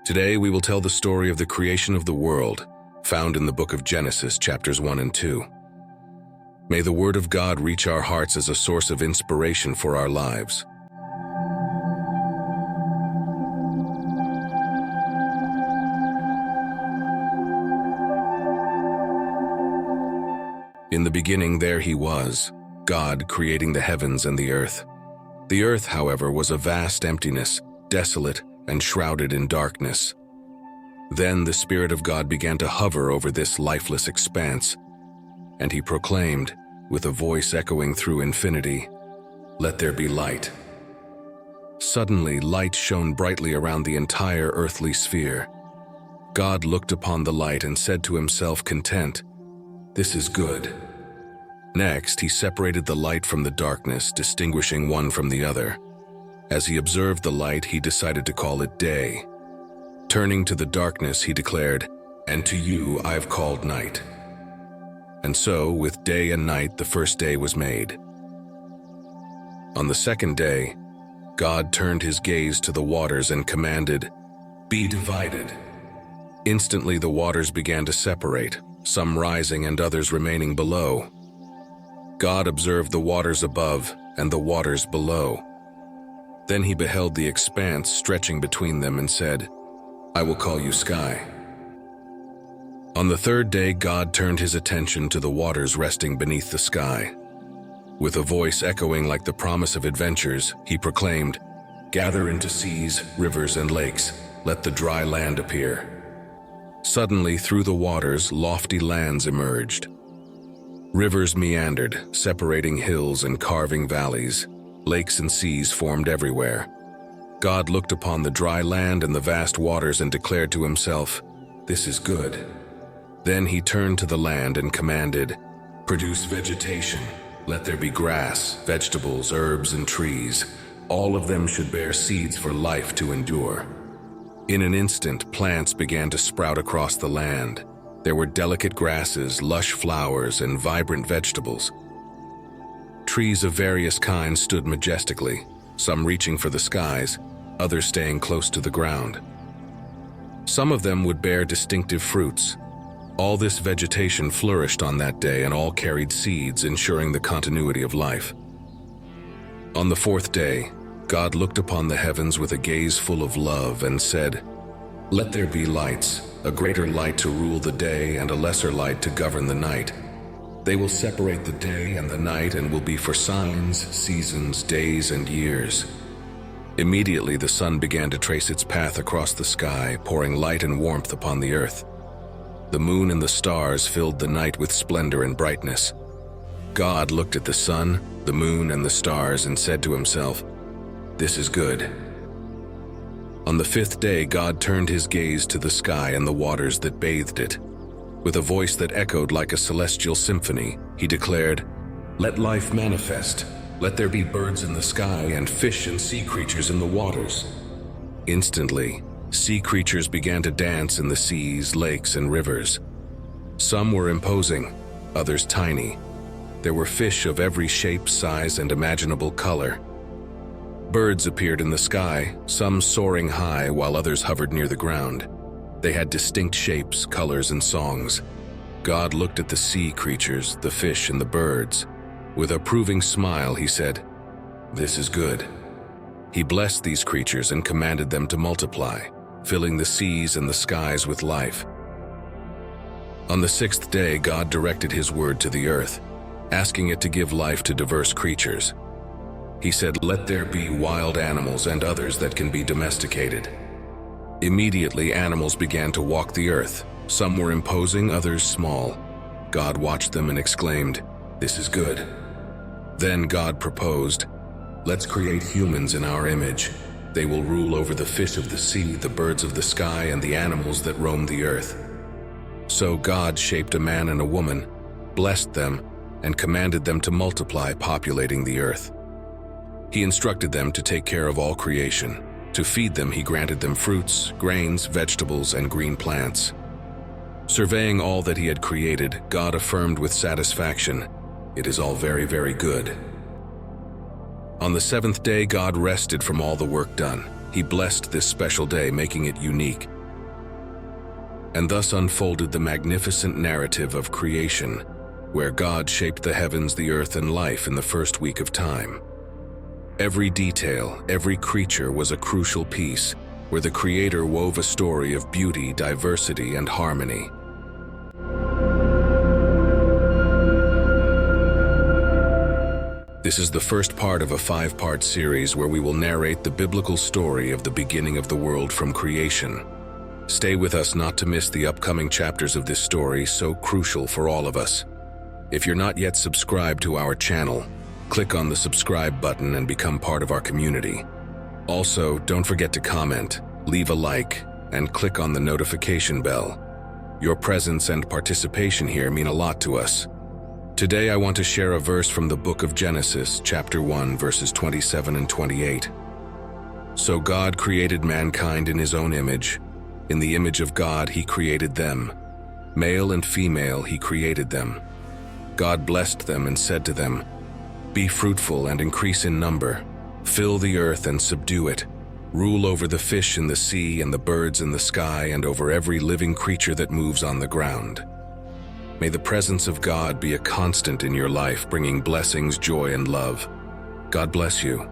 Today we will tell the story of the creation of the world, found in the book of Genesis, chapters 1 and 2. May the word of God reach our hearts as a source of inspiration for our lives. In the beginning there he was, God creating the heavens and the earth. The earth, however, was a vast emptiness, desolate and shrouded in darkness. Then the Spirit of God began to hover over this lifeless expanse, and he proclaimed, with a voice echoing through infinity, "Let there be light." Suddenly, light shone brightly around the entire earthly sphere. God looked upon the light and said to himself, content, "This is good." Next, he separated the light from the darkness, distinguishing one from the other. As he observed the light, he decided to call it day. Turning to the darkness, he declared, "And to you I have called night." And so, with day and night, the first day was made. On the second day, God turned his gaze to the waters and commanded, "Be divided." Instantly the waters began to separate, some rising and others remaining below. God observed the waters above and the waters below. Then he beheld the expanse stretching between them and said, "I will call you sky." On the third day, God turned his attention to the waters resting beneath the sky. With a voice echoing like the promise of adventures, he proclaimed, "Gather into seas, rivers, and lakes, let the dry land appear." Suddenly, through the waters, lofty lands emerged. Rivers meandered, separating hills and carving valleys. Lakes and seas formed everywhere. God looked upon the dry land and the vast waters and declared to himself, "This is good." Then he turned to the land and commanded, "Produce vegetation. Let there be grass, vegetables, herbs, and trees. All of them should bear seeds for life to endure." In an instant, plants began to sprout across the land. There were delicate grasses, lush flowers, and vibrant vegetables. Trees of various kinds stood majestically, some reaching for the skies, others staying close to the ground. Some of them would bear distinctive fruits. All this vegetation flourished on that day and all carried seeds, ensuring the continuity of life. On the fourth day, God looked upon the heavens with a gaze full of love and said, "Let there be lights, a greater light to rule the day and a lesser light to govern the night. They will separate the day and the night and will be for signs, seasons, days, and years." Immediately the sun began to trace its path across the sky, pouring light and warmth upon the earth. The moon and the stars filled the night with splendor and brightness. God looked at the sun, the moon, and the stars and said to himself, "This is good." On the fifth day, God turned his gaze to the sky and the waters that bathed it. With a voice that echoed like a celestial symphony, he declared, "Let life manifest. Let there be birds in the sky and fish and sea creatures in the waters." Instantly, sea creatures began to dance in the seas, lakes, and rivers. Some were imposing, others tiny. There were fish of every shape, size, and imaginable color. Birds appeared in the sky, some soaring high while others hovered near the ground. They had distinct shapes, colors, and songs. God looked at the sea creatures, the fish, and the birds. With an approving smile, he said, "This is good." He blessed these creatures and commanded them to multiply, filling the seas and the skies with life. On the sixth day, God directed his word to the earth, asking it to give life to diverse creatures. He said, "Let there be wild animals and others that can be domesticated." Immediately, animals began to walk the earth. Some were imposing, others small. God watched them and exclaimed, "This is good." Then God proposed, "Let's create humans in our image. They will rule over the fish of the sea, the birds of the sky, and the animals that roam the earth." So God shaped a man and a woman, blessed them, and commanded them to multiply, populating the earth. He instructed them to take care of all creation. To feed them, he granted them fruits, grains, vegetables, and green plants. Surveying all that he had created, God affirmed with satisfaction, "It is all very, very good." On the seventh day, God rested from all the work done. He blessed this special day, making it unique, and thus unfolded the magnificent narrative of creation, where God shaped the heavens, the earth, and life in the first week of time. Every detail, every creature was a crucial piece, where the Creator wove a story of beauty, diversity, and harmony. This is the first part of a 5-part series where we will narrate the biblical story of the beginning of the world from creation. Stay with us not to miss the upcoming chapters of this story, so crucial for all of us. If you're not yet subscribed to our channel, click on the subscribe button and become part of our community. Also, don't forget to comment, leave a like, and click on the notification bell. Your presence and participation here mean a lot to us. Today I want to share a verse from the book of Genesis, chapter 1, verses 27 and 28. So God created mankind in his own image. In the image of God he created them. Male and female he created them. God blessed them and said to them, "Be fruitful and increase in number. Fill the earth and subdue it. Rule over the fish in the sea and the birds in the sky and over every living creature that moves on the ground." May the presence of God be a constant in your life, bringing blessings, joy, and love. God bless you.